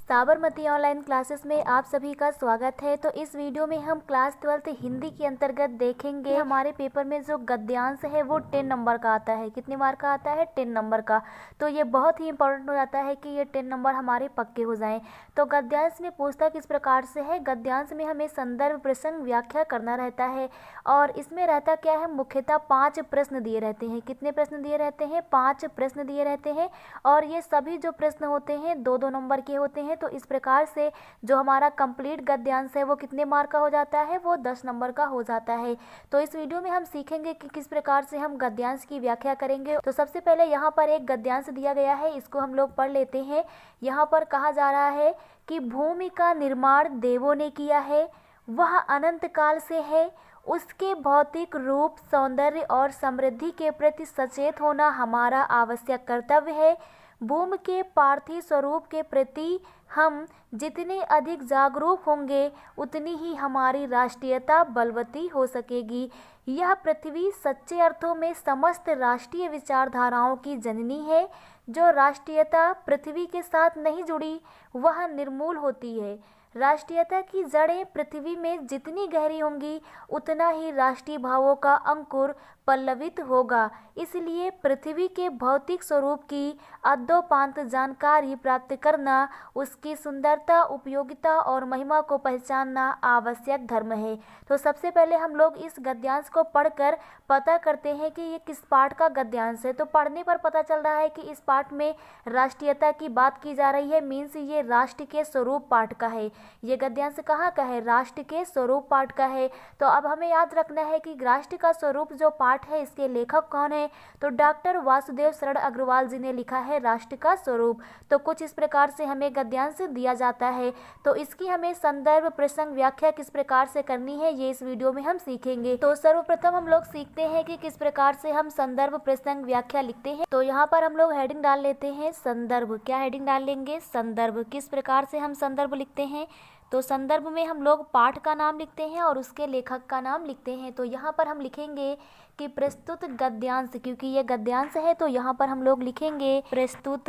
Sabarmati online classes में आप सभी का स्वागत है। तो इस वीडियो में हम क्लास 12 हिंदी के अंतर्गत देखेंगे हमारे पेपर में जो गद्यांश है वो 10 नंबर का आता है। कितने मार्क का आता है? 10 नंबर का। तो ये बहुत ही इंपॉर्टेंट हो जाता है कि ये 10 नंबर हमारे पक्के हो जाएं। तो गद्यांश में पूछता किस प्रकार से है, गद्यांश में हमें संदर्भ प्रसंग व्याख्या करना रहता है और इसमें रहता क्या है, मुख्यतः 5 प्रश्न दिए रहते हैं। कितने प्रश्न दिए रहते हैं? 5 प्रश्न दिए रहते हैं और ये सभी जो प्रश्न होते हैं 2-2 नंबर के होते हैं। तो इस प्रकार से जो हमारा कंप्लीट गद्यांश है वो कितने मार्क का हो जाता है? वो 10 नंबर का हो जाता है। तो इस वीडियो में हम सीखेंगे कि किस प्रकार से हम गद्यांश की व्याख्या करेंगे। तो सबसे पहले यहाँ पर एक गद्यांश दिया गया है, इसको हम लोग पढ़ लेते हैं। यहाँ पर कहा जा रहा है कि भूमि का निर्माण देवों ने किया है, वह अनंत काल से है, उसके भौतिक रूप, सौंदर्य और समृद्धि के प्रति सचेत होना हमारा आवश्यक कर्तव्य है। भूमि के पार्थिव स्वरूप के प्रति हम जितने अधिक जागरूक होंगे उतनी ही हमारी राष्ट्रीयता बलवती हो सकेगी। यह पृथ्वी सच्चे अर्थों में समस्त राष्ट्रीय विचारधाराओं की जननी है। जो राष्ट्रीयता पृथ्वी के साथ नहीं जुड़ी वह निर्मूल होती है। राष्ट्रीयता की जड़ें पृथ्वी में जितनी गहरी होंगी उतना ही राष्ट्रीय भावों का अंकुर पल्लवित होगा। इसलिए पृथ्वी के भौतिक स्वरूप की अद्योपांत जानकारी प्राप्त करना, उसकी सुंदरता, उपयोगिता और महिमा को पहचानना आवश्यक धर्म है। तो सबसे पहले हम लोग इस गद्यांश को पढ़कर पता करते हैं कि ये किस पाठ का गद्यांश है। तो पढ़ने पर पता चल रहा है कि इस पाठ में राष्ट्रीयता की बात की जा रही है, मीन्स ये राष्ट्र के स्वरूप पाठ का है। ये गद्यांश कहाँ का है? राष्ट्र के स्वरूप पाठ का है। तो अब हमें याद रखना है कि राष्ट्र का स्वरूप जो पाठ है इसके लेखक कौन है? तो डॉक्टर वासुदेव शरण अग्रवाल जी ने लिखा है राष्ट्र का स्वरूप। तो कुछ इस प्रकार से हमें गद्यांश दिया जाता है। तो इसकी हमें संदर्भ प्रसंग व्याख्या किस प्रकार से करनी है ये इस वीडियो में हम सीखेंगे। तो सर्वप्रथम हम लोग सीखते हैं कि किस प्रकार से हम संदर्भ प्रसंग व्याख्या लिखते हैं। तो यहाँ पर हम लोग हेडिंग डाल लेते हैं संदर्भ। क्या हेडिंग डाल लेंगे? संदर्भ। किस प्रकार से हम संदर्भ लिखते हैं? तो संदर्भ में हम लोग पाठ का नाम लिखते हैं और उसके लेखक का नाम लिखते हैं। तो यहाँ पर हम लिखेंगे कि प्रस्तुत गद्यांश, क्योंकि ये गद्यांश है तो यहाँ पर हम लोग लिखेंगे प्रस्तुत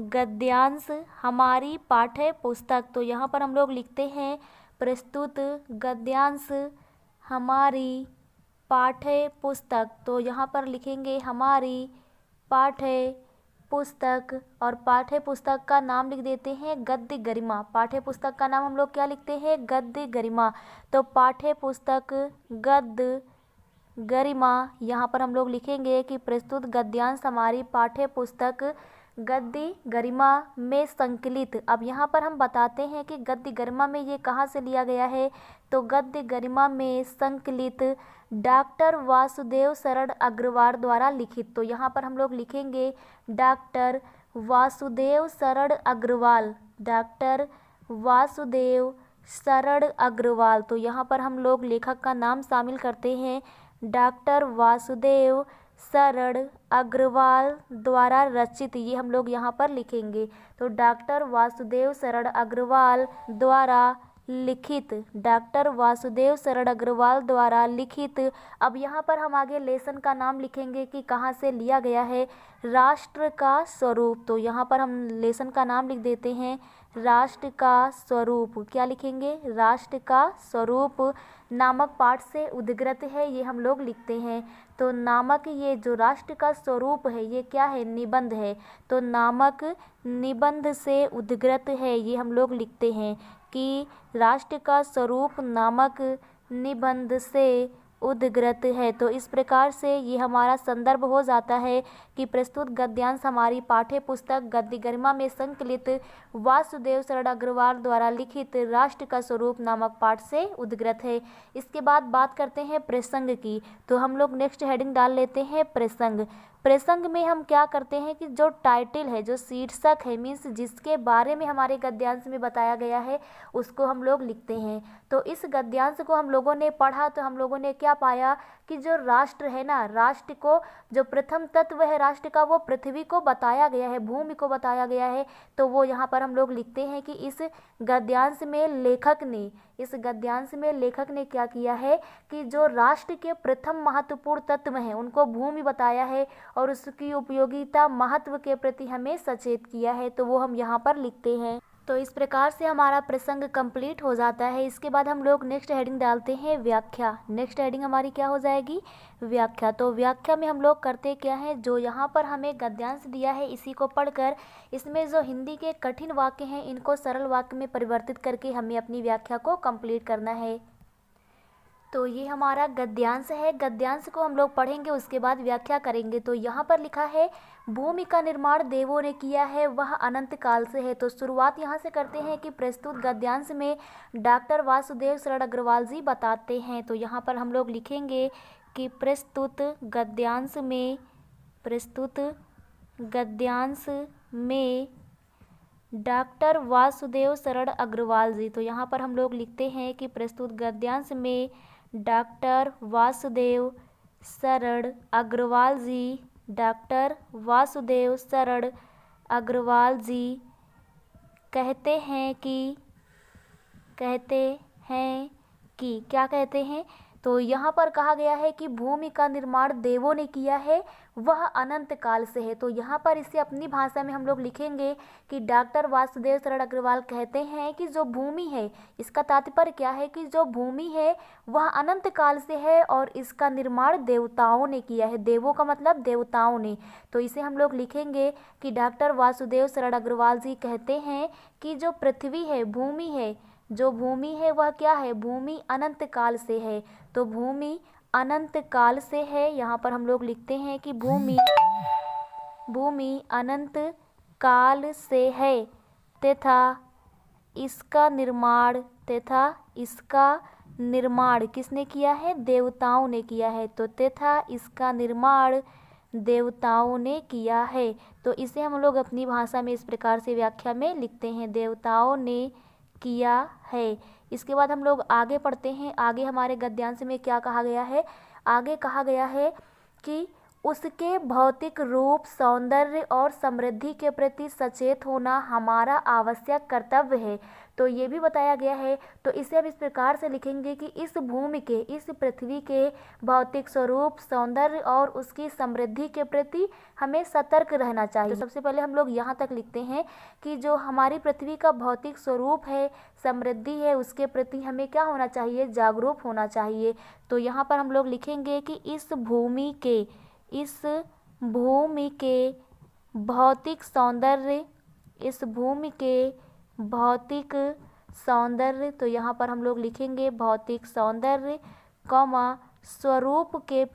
गद्यांश हमारी पाठ्य पुस्तक। तो यहाँ पर हम लोग लिखते हैं प्रस्तुत गद्यांश हमारी पाठ्य पुस्तक। तो यहाँ पर लिखेंगे हमारी पाठ्य पुस्तक और पाठ्य पुस्तक का नाम लिख देते हैं गद्य गरिमा। पाठ्य पुस्तक का नाम हम लोग क्या लिखते हैं? गद्य गरिमा। तो पाठ्य पुस्तक गद्य गरिमा, यहाँ पर हम लोग लिखेंगे कि प्रस्तुत गद्यांश हमारी पाठ्य पुस्तक गद्य गरिमा में संकलित। अब यहाँ पर हम बताते हैं कि गद्य गरिमा में ये कहाँ से लिया गया है। तो गद्य गरिमा में संकलित डॉक्टर वासुदेव शरण अग्रवाल द्वारा लिखित। तो यहाँ पर हम लोग लिखेंगे डॉक्टर वासुदेव शरण अग्रवाल, डॉक्टर वासुदेव शरण अग्रवाल। तो यहाँ पर हम लोग लेखक का नाम शामिल करते हैं डॉक्टर वासुदेव शरण अग्रवाल द्वारा रचित, ये हम लोग यहाँ पर लिखेंगे। तो डॉक्टर वासुदेव शरण अग्रवाल द्वारा लिखित, डॉक्टर वासुदेव शरण अग्रवाल द्वारा लिखित। अब यहाँ पर हम आगे लेसन का नाम लिखेंगे कि कहाँ से लिया गया है। राष्ट्र का स्वरूप। तो यहाँ पर हम लेसन का नाम लिख देते हैं राष्ट्र का स्वरूप। क्या लिखेंगे? राष्ट्र का स्वरूप नामक पाठ से उद्गृत है, ये हम लोग लिखते हैं। तो नामक, ये जो राष्ट्र का स्वरूप है ये क्या है? निबंध है। तो नामक निबंध से उद्गृत है, ये हम लोग लिखते हैं कि राष्ट्र का स्वरूप नामक निबंध से उद्गृत है। तो इस प्रकार से ये हमारा संदर्भ हो जाता है कि प्रस्तुत गद्यांश हमारी पाठ्य पुस्तक गद्य गरिमा में संकलित वासुदेव शरण अग्रवाल द्वारा लिखित राष्ट्र का स्वरूप नामक पाठ से उद्गृत है। इसके बाद बात करते हैं प्रसंग की। तो हम लोग नेक्स्ट हेडिंग डाल लेते हैं प्रसंग। प्रसंग में हम क्या करते हैं कि जो टाइटल है, जो शीर्षक है, मीन्स जिसके बारे में हमारे गद्यांश में बताया गया है उसको हम लोग लिखते हैं। तो इस गद्यांश को हम लोगों ने पढ़ा तो हम लोगों ने क्या पाया कि जो राष्ट्र है ना, राष्ट्र को जो प्रथम तत्व है राष्ट्र का वो पृथ्वी को बताया गया है, भूमि को बताया गया है। तो वो यहाँ पर हम लोग लिखते हैं कि इस गद्यांश में लेखक ने क्या किया है कि जो राष्ट्र के प्रथम महत्वपूर्ण तत्व हैं उनको भूमि बताया है और उसकी उपयोगिता महत्व के प्रति हमें सचेत किया है। तो वो हम यहाँ पर लिखते हैं। तो इस प्रकार से हमारा प्रसंग कंप्लीट हो जाता है। इसके बाद हम लोग नेक्स्ट हेडिंग डालते हैं व्याख्या। नेक्स्ट हेडिंग हमारी क्या हो जाएगी? व्याख्या। तो व्याख्या में हम लोग करते क्या है, जो यहाँ पर हमें गद्यांश दिया है इसी को पढ़कर इसमें जो हिंदी के कठिन वाक्य हैं इनको सरल वाक्य में परिवर्तित करके हमें अपनी व्याख्या को कंप्लीट करना है। तो ये हमारा गद्यांश है। गद्यांश को हम लोग पढ़ेंगे, उसके बाद व्याख्या करेंगे। तो यहाँ पर लिखा है भूमि का निर्माण देवों ने किया है, वह अनंत काल से है। तो शुरुआत यहाँ से करते हैं कि प्रस्तुत गद्यांश में डॉक्टर वासुदेव शरण अग्रवाल जी बताते हैं। तो यहाँ पर हम लोग लिखेंगे कि प्रस्तुत गद्यांश में डॉक्टर वासुदेव शरण अग्रवाल जी। तो यहाँ पर हम लोग लिखते हैं कि प्रस्तुत गद्यांश में डॉक्टर वासुदेव शरण अग्रवाल जी, डॉक्टर वासुदेव शरण अग्रवाल जी कहते हैं कि क्या कहते हैं? तो यहाँ पर कहा गया है कि भूमि का निर्माण देवों ने किया है, वह अनंत काल से है। तो यहाँ पर इसे अपनी भाषा में हम लोग लिखेंगे कि डॉक्टर वासुदेव शरण अग्रवाल कहते हैं कि जो भूमि है, इसका तात्पर्य क्या है कि जो भूमि है वह अनंत काल से है और इसका निर्माण देवताओं ने किया है। देवों का मतलब देवताओं ने। तो इसे हम लोग लिखेंगे कि डॉक्टर वासुदेव शरण अग्रवाल जी कहते हैं कि जो पृथ्वी है, भूमि है, जो भूमि है वह क्या है? भूमि अनंत काल से है। तो भूमि अनंत काल से है। यहाँ पर हम लोग लिखते हैं कि भूमि अनंत काल से है तथा इसका निर्माण किसने किया है? देवताओं ने किया है। तो तथा इसका निर्माण देवताओं ने किया है। तो इसे हम लोग अपनी भाषा में इस प्रकार से व्याख्या में लिखते हैं, देवताओं ने किया है। इसके बाद हम लोग आगे पढ़ते हैं। आगे हमारे गद्यांश में क्या कहा गया है? आगे कहा गया है कि उसके भौतिक रूप, सौंदर्य और समृद्धि के प्रति सचेत होना हमारा आवश्यक कर्तव्य है। तो ये भी बताया गया है। तो इसे हम इस प्रकार से लिखेंगे कि इस भूमि के, इस पृथ्वी के भौतिक स्वरूप, सौंदर्य और उसकी समृद्धि के प्रति हमें सतर्क रहना चाहिए। तो सबसे पहले हम लोग यहाँ तक लिखते हैं कि जो हमारी पृथ्वी का भौतिक स्वरूप है, समृद्धि है, उसके प्रति हमें क्या होना चाहिए? जागरूक होना चाहिए। तो यहाँ पर हम लोग लिखेंगे कि इस भूमि के भौतिक सौंदर्य, तो यहाँ पर हम लोग लिखेंगे भौतिक सौंदर्य, स्वरूप के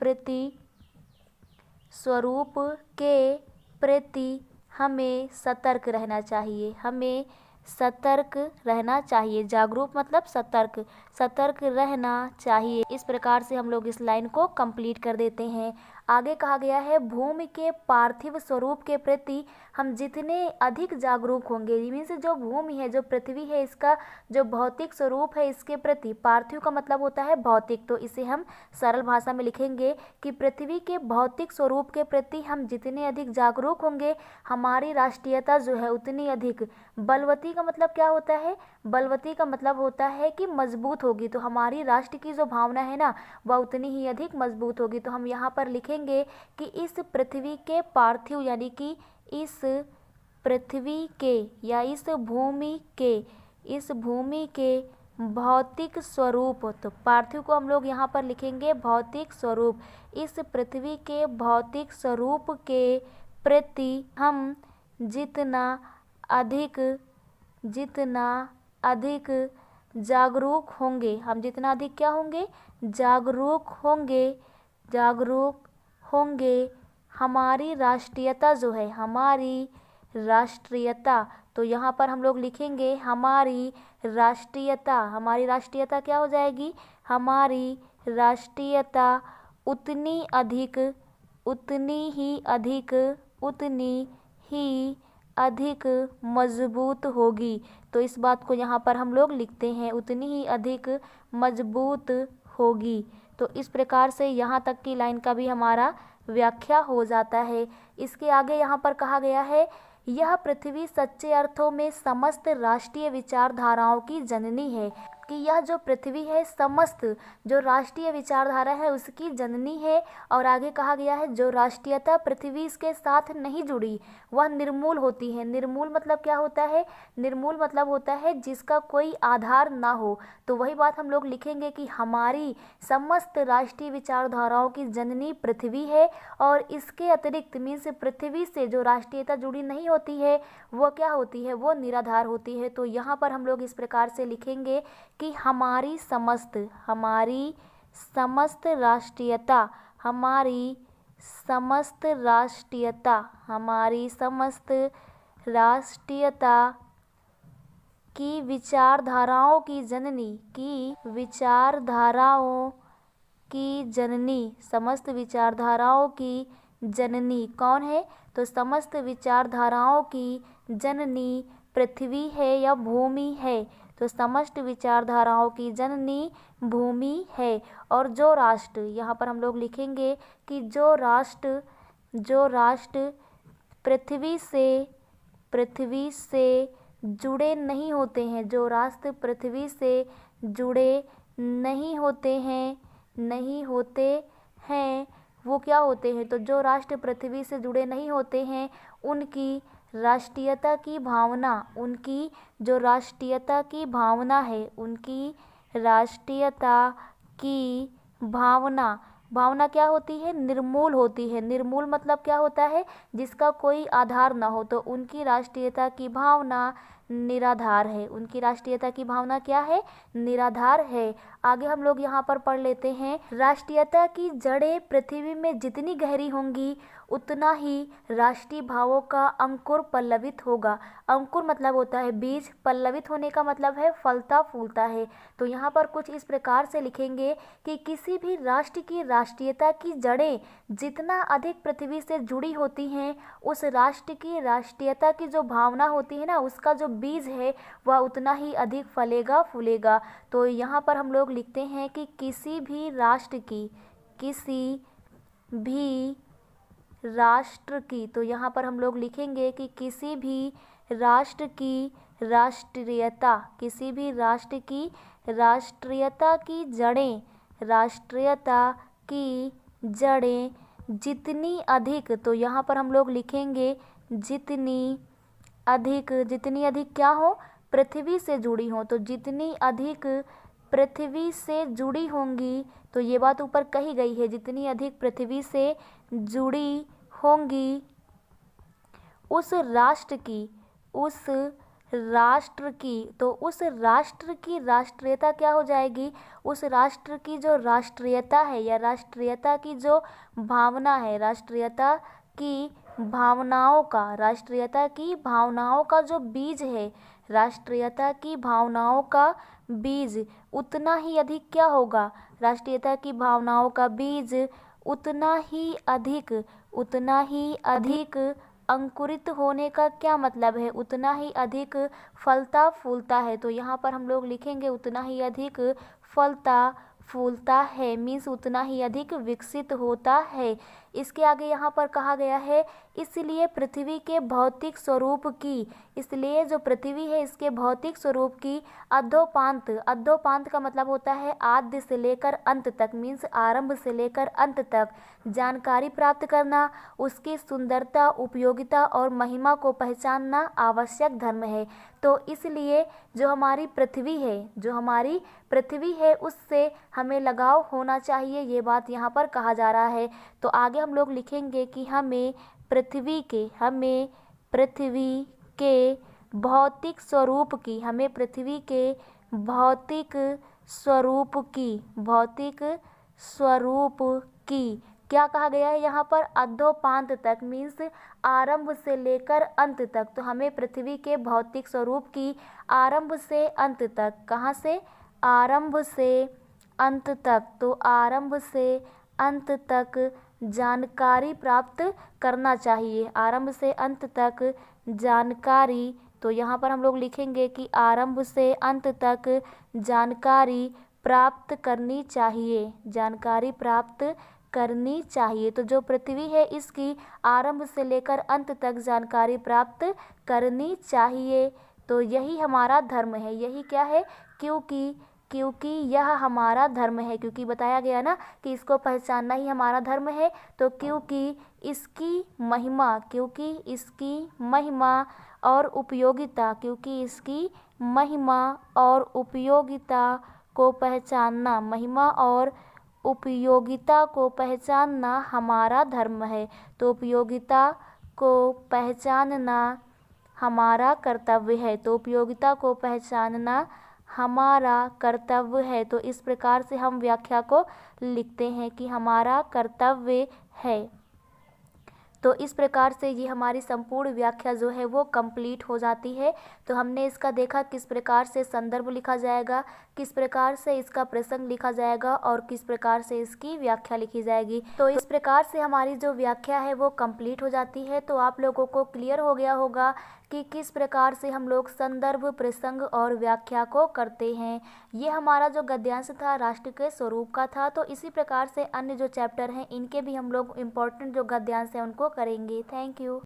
प्रति हमें सतर्क रहना चाहिए। जागरूक मतलब सतर्क रहना चाहिए। इस प्रकार से हम लोग इस लाइन को कंप्लीट कर देते हैं। आगे कहा गया है भूमि के पार्थिव स्वरूप के प्रति हम जितने अधिक जागरूक होंगे, मीन्स जो भूमि है, जो पृथ्वी है, इसका जो भौतिक स्वरूप है, इसके प्रति, पार्थिव का मतलब होता है भौतिक, तो इसे हम सरल भाषा में लिखेंगे कि पृथ्वी के भौतिक स्वरूप के प्रति हम जितने अधिक जागरूक होंगे, हमारी राष्ट्रीयता जो है उतनी अधिक बलवती का मतलब क्या होता है? बलवती का मतलब होता है कि मजबूत होगी। तो हमारी राष्ट्र की जो भावना है ना, वह उतनी ही अधिक मजबूत होगी। तो हम यहाँ पर लिखेंगे कि इस पृथ्वी के पार्थिव, यानी कि इस पृथ्वी के या इस भूमि के भौतिक स्वरूप, तो पार्थिव को हम लोग यहाँ पर लिखेंगे भौतिक स्वरूप। इस पृथ्वी के भौतिक स्वरूप के प्रति हम जितना अधिक जागरूक होंगे, हम जितना अधिक क्या होंगे? जागरूक होंगे, हमारी राष्ट्रीयता जो है, हमारी राष्ट्रीयता, तो यहाँ पर हम लोग लिखेंगे हमारी राष्ट्रीयता क्या हो जाएगी? हमारी राष्ट्रीयता उतनी ही अधिक मजबूत होगी। तो इस बात को यहाँ पर हम लोग लिखते हैं, उतनी ही अधिक मजबूत होगी। तो इस प्रकार से यहाँ तक की लाइन का भी हमारा व्याख्या हो जाता है। इसके आगे यहाँ पर कहा गया है यह पृथ्वी सच्चे अर्थों में समस्त राष्ट्रीय विचारधाराओं की जननी है, कि यह जो पृथ्वी है समस्त जो राष्ट्रीय विचारधारा है उसकी जननी है। और आगे कहा गया है जो राष्ट्रीयता पृथ्वी के साथ नहीं जुड़ी वह निर्मूल होती है। निर्मूल मतलब क्या होता है? निर्मूल मतलब होता है जिसका कोई आधार ना हो। तो वही बात हम लोग लिखेंगे कि हमारी समस्त राष्ट्रीय विचारधाराओं की जननी पृथ्वी है, और इसके अतिरिक्त मीन्स पृथ्वी से जो राष्ट्रीयता जुड़ी नहीं होती है वो क्या होती है? वो निराधार होती है। तो यहाँ पर हम लोग इस प्रकार से लिखेंगे कि हमारी समस्त राष्ट्रीयता, हमारी समस्त राष्ट्रीयता की विचारधाराओं की जननी, समस्त विचारधाराओं की जननी कौन है? तो समस्त विचारधाराओं की जननी पृथ्वी है या भूमि है। तो समस्त विचारधाराओं की जननी भूमि है। और जो राष्ट्र, यहाँ पर हम लोग लिखेंगे कि जो राष्ट्र पृथ्वी से जुड़े नहीं होते हैं, जो राष्ट्र पृथ्वी से जुड़े नहीं होते हैं वो क्या होते हैं? तो जो राष्ट्र पृथ्वी से जुड़े नहीं होते हैं उनकी राष्ट्रीयता की भावना, उनकी जो राष्ट्रीयता की भावना है, उनकी राष्ट्रीयता की भावना क्या होती है? निर्मूल होती है। निर्मूल मतलब क्या होता है? जिसका कोई आधार ना हो। तो उनकी राष्ट्रीयता की भावना निराधार है। उनकी राष्ट्रीयता की भावना क्या है? निराधार है। आगे हम लोग यहाँ पर पढ़ लेते हैं, राष्ट्रीयता की जड़ें पृथ्वी में जितनी गहरी होंगी उतना ही राष्ट्रीय भावों का अंकुर पल्लवित होगा। अंकुर मतलब होता है बीज, पल्लवित होने का मतलब है फलता फूलता है। तो यहाँ पर कुछ इस प्रकार से लिखेंगे कि किसी भी राष्ट्र की राष्ट्रीयता की जड़ें जितना अधिक पृथ्वी से जुड़ी होती हैं, उस राष्ट्र की राष्ट्रीयता की जो भावना होती है ना, उसका जो बीज है वह उतना ही अधिक फलेगा फूलेगा। तो यहाँ पर हम लोग लिखते हैं कि किसी भी राष्ट्र की, तो यहाँ पर हम लोग लिखेंगे कि किसी भी राष्ट्र की राष्ट्रीयता, किसी भी राष्ट्र की राष्ट्रीयता की जड़ें जितनी अधिक, तो यहाँ पर हम लोग लिखेंगे जितनी अधिक क्या हो? पृथ्वी से जुड़ी हो। तो जितनी अधिक पृथ्वी से जुड़ी होंगी, तो ये बात ऊपर कही गई है, जितनी अधिक पृथ्वी से जुड़ी होंगी उस राष्ट्र की, तो उस राष्ट्र की राष्ट्रीयता क्या हो जाएगी? उस राष्ट्र की जो राष्ट्रीयता है या राष्ट्रीयता की जो भावना है, राष्ट्रीयता की भावनाओं का जो बीज है, राष्ट्रीयता की भावनाओं का बीज उतना ही अधिक क्या होगा? राष्ट्रीयता की भावनाओं का बीज उतना ही अधिक अंकुरित होने का क्या मतलब है? उतना ही अधिक फलता फूलता है। तो यहाँ पर हम लोग लिखेंगे उतना ही अधिक फलता फूलता है, मीन्स उतना ही अधिक विकसित होता है। इसके आगे यहाँ पर कहा गया है, इसलिए पृथ्वी के भौतिक स्वरूप की, इसलिए जो पृथ्वी है इसके भौतिक स्वरूप की अधोपांत का मतलब होता है आद्य से लेकर अंत तक, मीन्स आरंभ से लेकर अंत तक जानकारी प्राप्त करना, उसकी सुंदरता, उपयोगिता और महिमा को पहचानना आवश्यक धर्म है। तो इसलिए जो हमारी पृथ्वी है उससे हमें लगाव होना चाहिए, ये बात यहाँ पर कहा जा रहा है। तो आगे हम लोग लिखेंगे कि हमें पृथ्वी के भौतिक स्वरूप की क्या कहा गया है यहाँ पर? अधोपांत तक, मीन्स आरंभ से लेकर अंत तक। तो हमें पृथ्वी के भौतिक स्वरूप की आरंभ से अंत तक, कहाँ से? आरंभ से अंत तक, तो आरंभ से अंत तक जानकारी प्राप्त करना चाहिए, आरंभ से अंत तक जानकारी। तो यहाँ पर हम लोग लिखेंगे कि आरंभ से अंत तक जानकारी प्राप्त करनी चाहिए, जानकारी प्राप्त करनी चाहिए। तो जो पृथ्वी है इसकी आरंभ से लेकर अंत तक जानकारी प्राप्त करनी चाहिए। तो यही हमारा धर्म है। यही क्या है? क्योंकि यह हमारा धर्म है। क्योंकि बताया गया ना कि इसको पहचानना ही हमारा धर्म है। तो क्योंकि इसकी महिमा और उपयोगिता, क्योंकि इसकी महिमा और उपयोगिता को पहचानना, महिमा और उपयोगिता को पहचानना हमारा धर्म है। तो उपयोगिता को पहचानना हमारा कर्तव्य है। तो उपयोगिता को पहचानना हमारा कर्तव्य है। तो इस प्रकार से हम व्याख्या को लिखते हैं कि हमारा कर्तव्य है। तो इस प्रकार से ये हमारी संपूर्ण व्याख्या जो है वो कंप्लीट हो जाती है। तो हमने इसका देखा किस प्रकार से संदर्भ लिखा जाएगा, किस प्रकार से इसका प्रसंग लिखा जाएगा और किस प्रकार से इसकी व्याख्या लिखी जाएगी। तो इस प्रकार से हमारी जो व्याख्या है वो कंप्लीट हो जाती है। तो आप लोगों को क्लियर हो गया होगा कि किस प्रकार से हम लोग संदर्भ, प्रसंग और व्याख्या को करते हैं। ये हमारा जो गद्यांश था राष्ट्र के स्वरूप का था। तो इसी प्रकार से अन्य जो चैप्टर हैं इनके भी हम लोग इम्पोर्टेंट जो गद्यांश हैं उनको करेंगे। Thank you.